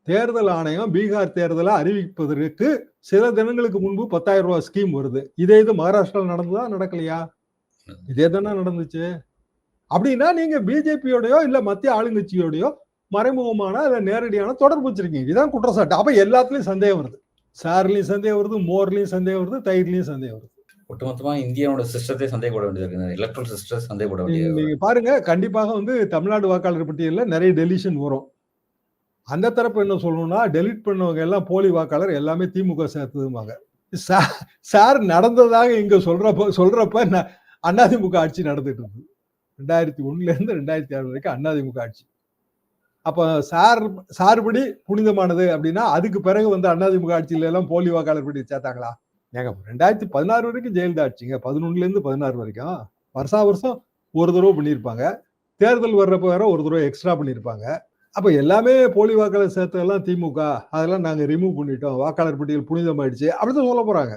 தேர்தல் ஆணையம் பீகார் தேர்தலை அறிவிப்பதற்கு சில தினங்களுக்கு முன்பு 10,000 ரூபாய் ஸ்கீம் வருது. இதே இது மகாராஷ்டிராவில் நடந்ததா நடக்கலையா? இதே தானே நடந்துச்சு. அப்படின்னா நீங்க பிஜேபியோடயோ இல்ல மத்திய ஆளுங்கட்சியோடயோ மறைமுகமான இல்ல நேரடியான தொடர்பு வச்சிருக்கீங்க. இதுதான் குற்றச்சாட்டு. அப்ப எல்லாத்துலயும் சந்தேகம் வருது. சார்லயும் சந்தேகம் வருது, மோர்லயும் சந்தேகம் வருது, தயிர்லயும் சந்தேகம் வருது. ஒட்டுமொத்தமா இந்தியாவோட சிஸ்டத்தை சந்தேகப்பட வேண்டியது இருக்கு. எலக்ட்ரல் சிஸ்டம் சந்தேகப்பட வேண்டியது. நீங்க பாருங்க, கண்டிப்பாக தமிழ்நாடு வாக்காளர் பட்டியல்ல நிறைய டெலிஷன் வரும். அந்த தரப்பு என்ன சொல்லணும்னா, டெலிட் பண்ணவங்க எல்லாம் போலி வாக்காளர், எல்லாமே திமுக சேர்த்ததுமாங்க. சார் நடந்ததாக இங்க சொல்றப்ப அதிமுக ஆட்சி நடந்துட்டு இருக்கு. 2001 இருந்து 2006 வரைக்கும் அதிமுக ஆட்சி. அப்ப சார்படி புனிதமானது அப்படின்னா அதுக்கு பிறகு அதிமுக ஆட்சியில எல்லாம் போலி வாக்காளர் படி சேர்த்தாங்களா? ஏங்க 2016 வரைக்கும் ஜெயலலிதா ஆட்சிங்க. 11 இருந்து 16 வரைக்கும் வருஷம் ஒரு தடவை பண்ணியிருப்பாங்க. தேர்தல் வர்றப்ப வேற ஒரு தடவை எக்ஸ்ட்ரா பண்ணியிருப்பாங்க. அப்ப எல்லாமே போலி வாக்காளர் சேர்த்ததெல்லாம் திமுக, அதெல்லாம் நாங்க ரிமூவ் பண்ணிட்டோம், வாக்காளர் பட்டியல் புனிதமாயிடுச்சு அப்படின்னு சொல்ல போறாங்க.